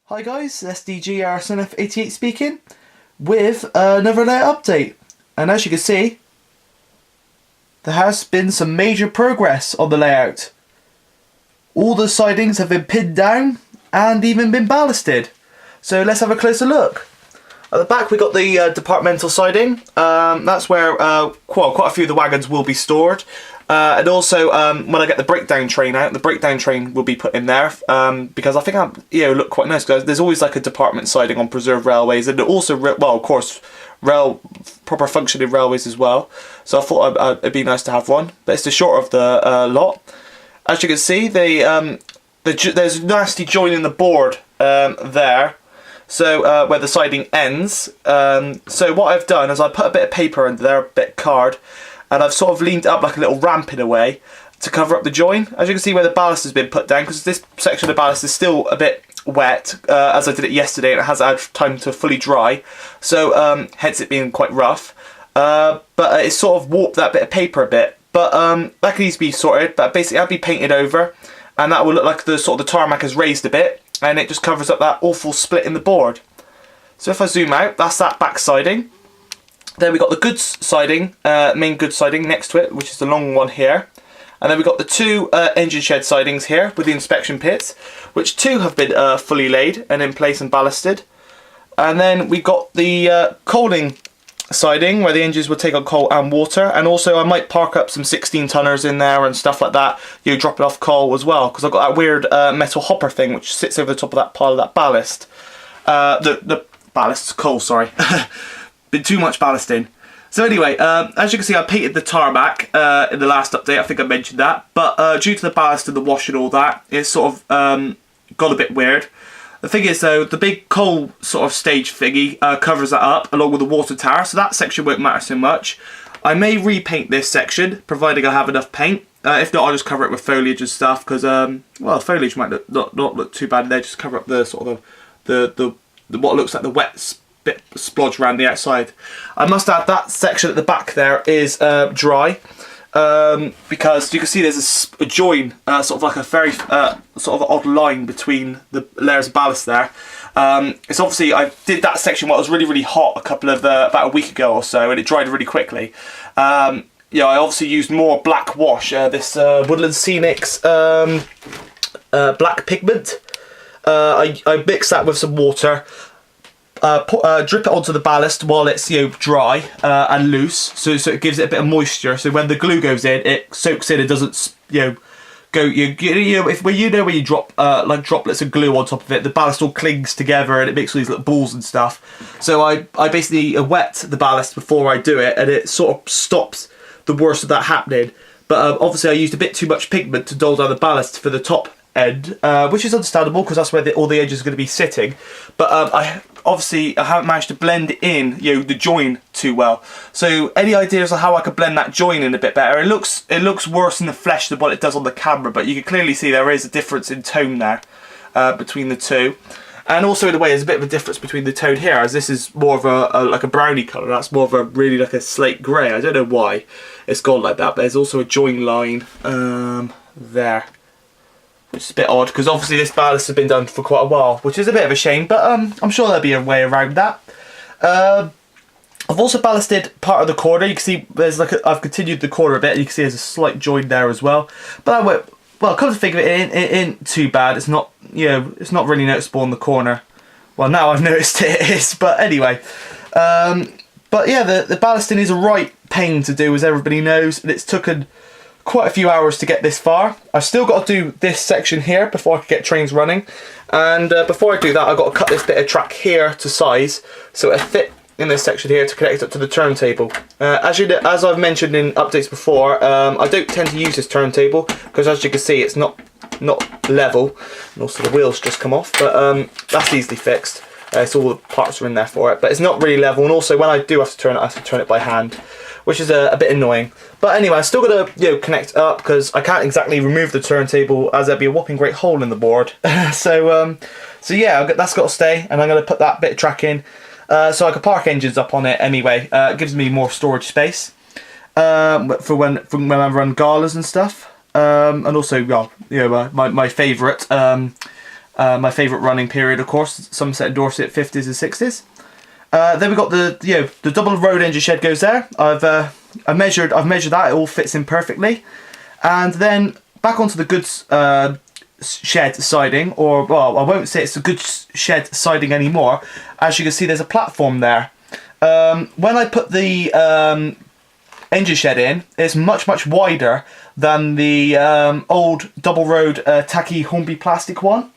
Hi guys, SDG RSNF88 speaking with another layout update. And as you can see, there has been some major progress on the layout. All the sidings have been pinned down and even been ballasted. So let's have a closer look. At the back we got the departmental siding. That's where quite a few of the wagons will be stored. And also when I get the breakdown train out, the breakdown train will be put in there because I think it'll look quite nice. Because there's always like a department siding on preserved railways, and also, well, of course, proper functioning railways as well. So I thought it'd be nice to have one. But it's the shorter of the lot. As you can see, there's a nasty join in the board there. So where the siding ends. So what I've done is I put a bit of paper under there, a bit of card, and I've sort of leaned it up like a little ramp in a way to cover up the join. As you can see where the ballast has been put down, because this section of the ballast is still a bit wet, as I did it yesterday, and it hasn't had time to fully dry. So hence it being quite rough. But it's sort of warped that bit of paper a bit. But that can easily be sorted. But basically I'll be painted over, and that will look like the sort of the tarmac has raised a bit, and it just covers up that awful split in the board. So if I zoom out, that's that back siding. Then we got the goods siding, main goods siding next to it, which is the long one here. And then we got the two engine shed sidings here with the inspection pits, which two have been fully laid and in place and ballasted. And then we got the coaling siding where the engines will take on coal and water, and also I might park up some 16 tonners in there and stuff like that, dropping off coal as well, because I've got that weird metal hopper thing which sits over the top of that pile of that ballast. The ballast, coal, sorry. Been too much ballasting. So anyway, as you can see, I painted the tarmac in the last update. I think I mentioned that, but due to the ballast and the wash and all that, it's sort of got a bit weird. The thing is though, the big coal sort of stage thingy covers that up along with the water tower, so that section won't matter so much. I may repaint this section, providing I have enough paint. If not, I'll just cover it with foliage and stuff, because well, foliage might not look too bad in there. Just cover up the sort of the what looks like the wet bit splodge around the outside. I must add that section at the back there is dry. Because you can see there's a join, sort of like a very sort of odd line between the layers of ballast there. It's obviously, I did that section while it was really hot about a week ago or so, and it dried really quickly. I obviously used more black wash, this Woodland Scenics black pigment. I mixed that with some water. Drip it onto the ballast while it's dry and loose, so it gives it a bit of moisture. So when the glue goes in, it soaks in. It doesn't go. When you drop like droplets of glue on top of it, the ballast all clings together and it makes all these little balls and stuff. So I basically wet the ballast before I do it, and it sort of stops the worst of that happening. But obviously I used a bit too much pigment to dull down the ballast for the top end, which is understandable because that's where all the edges are going to be sitting. But I haven't managed to blend in the join too well. So any ideas on how I could blend that join in a bit better? It looks worse in the flesh than what it does on the camera, but you can clearly see there is a difference in tone there between the two. And also in a way there's a bit of a difference between the tone here, as this is more of like a brownie colour. That's more of a really like a slate grey. I don't know why it's gone like that, but there's also a join line there, which is a bit odd because obviously this ballast has been done for quite a while, which is a bit of a shame, but I'm sure there'll be a way around that. I've also ballasted part of the corner. You can see there's I've continued the corner a bit, and you can see there's a slight join there as well. But come to think of it, it ain't too bad. It's not it's not really noticeable in the corner. Well, now I've noticed it is, but anyway. But yeah, the ballasting is a right pain to do, as everybody knows, and it's taken quite a few hours to get this far. I've still got to do this section here before I can get trains running, and before I do that I've got to cut this bit of track here to size so it'll fit in this section here to connect up to the turntable. As I've mentioned in updates before, I don't tend to use this turntable because, as you can see, it's not level, and also the wheels just come off, but that's easily fixed. So all the parts are in there for it, but it's not really level, and also when I do have to turn it, I have to turn it by hand, which is a bit annoying. But anyway, I still got to connect up because I can't exactly remove the turntable, as there'd be a whopping great hole in the board. so yeah, that's got to stay, and I'm going to put that bit of track in so I can park engines up on it anyway. It gives me more storage space for when I run galas and stuff, and also my favourite My favourite running period, of course, Somerset and Dorset 50s and 60s. Then we got the double road engine shed goes there. I've measured that, it all fits in perfectly. And then back onto the goods shed siding, or well, I won't say it's a goods shed siding anymore. As you can see, there's a platform there. When I put the engine shed in, it's much wider than the old double road tacky Hornby plastic one.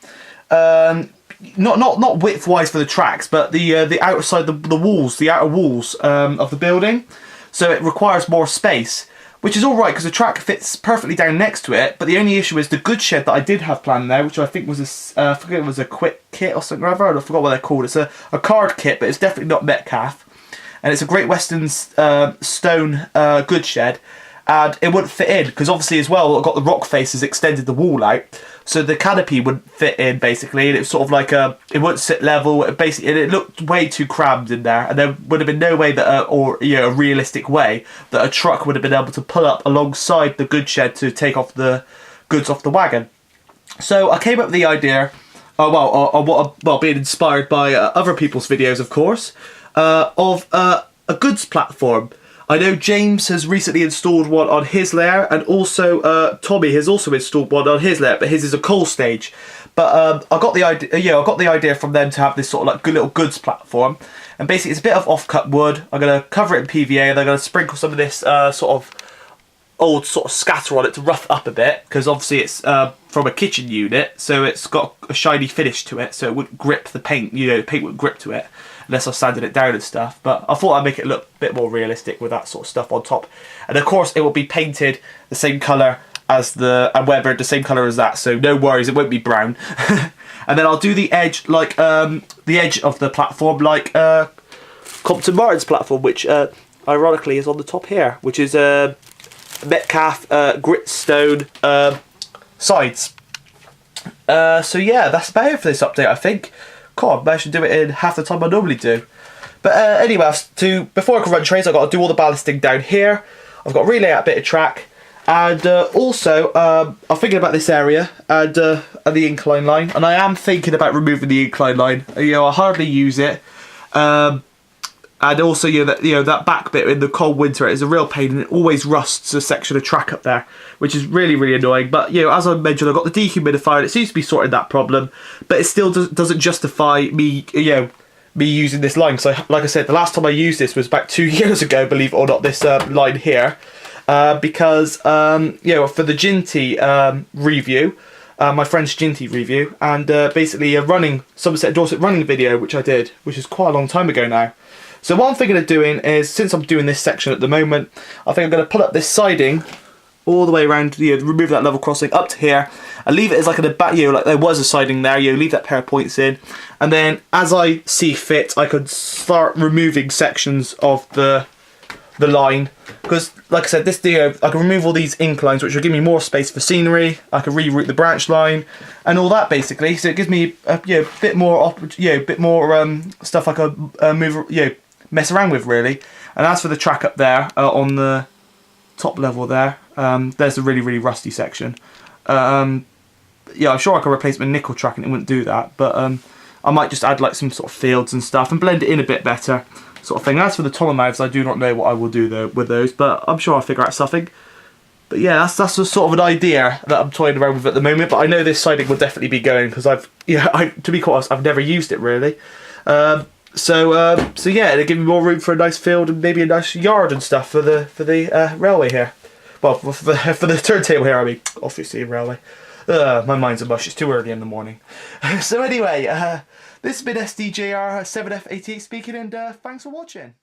Not width wise for the tracks, but the outside, the walls, the outer walls of the building. So it requires more space, which is alright because the track fits perfectly down next to it. But the only issue is the goods shed that I did have planned there, which I think was I forget it was a quick kit or something or other. I forgot what they're called. It's a card kit, but it's definitely not Metcalfe. And it's a Great Western stone goods shed. And it wouldn't fit in because obviously as well it got the rock faces extended the wall out, so the canopy wouldn't fit in basically, and it was sort of like it wouldn't sit level. It looked way too crammed in there, and there would have been no way that a realistic way that a truck would have been able to pull up alongside the goods shed to take off the goods off the wagon. So I came up with the idea, being inspired by other people's videos, of course, of a goods platform. I know James has recently installed one on his layout, and also Tommy has also installed one on his layout, but his is a coal stage. But I got the idea. I got the idea from them to have this sort of like good little goods platform, and basically it's a bit of off-cut wood. I'm gonna cover it in PVA, and I'm gonna sprinkle some of this sort of old sort of scatter on it to rough it up a bit, because obviously it's from a kitchen unit, so it's got a shiny finish to it, so it wouldn't grip the paint. The paint wouldn't grip to it unless I sanded it down and stuff. But I thought I'd make it look a bit more realistic with that sort of stuff on top. And of course it will be painted the same colour as and weathered the same colour as that, so no worries, it won't be brown. And then I'll do the edge like the edge of the platform like Compton Martin's platform, which ironically is on the top here, which is Metcalfe gritstone sides. So yeah, that's about it for this update, I think. God, I should do it in half the time I normally do. But anyway, before I can run trains, I've got to do all the ballasting down here. I've got to relay out a bit of track. And also, I'm thinking about this area and the incline line. And I am thinking about removing the incline line. I hardly use it. And also, that back bit in the cold winter is a real pain, and it always rusts a section of track up there, which is really, really annoying. But, as I mentioned, I've got the dehumidifier, and it seems to be sorting that problem, but it still doesn't justify me, me using this line. So, like I said, the last time I used this was about 2 years ago, believe it or not, this line here, because, for the Ginty review, my friend's Ginty review, and basically a Somerset and Dorset running video, which I did, which is quite a long time ago now. So what I'm thinking of doing is, since I'm doing this section at the moment, I think I'm going to pull up this siding all the way around, remove that level crossing up to here, and leave it as like a back, like there was a siding there, leave that pair of points in, and then as I see fit, I could start removing sections of the line, because like I said, this I can remove all these inclines, which will give me more space for scenery. I can reroute the branch line and all that basically, so it gives me a bit more stuff I could move, mess around with really. And as for the track up there on the top level there, there's a really, really rusty section. I'm sure I could replace my nickel track and it wouldn't do that, but I might just add like some sort of fields and stuff and blend it in a bit better, sort of thing. As for the tunnel mouths, I do not know what I will do with those, but I'm sure I'll figure out something. But yeah, that's a sort of an idea that I'm toying around with at the moment. But I know this siding will definitely be going, because to be quite honest, I've never used it really. So yeah, it'll give me more room for a nice field and maybe a nice yard and stuff for the railway here. Well, for the turntable here, I mean, obviously railway. My mind's a mush. It's too early in the morning. So anyway, this has been SDJR7F88 speaking, and thanks for watching.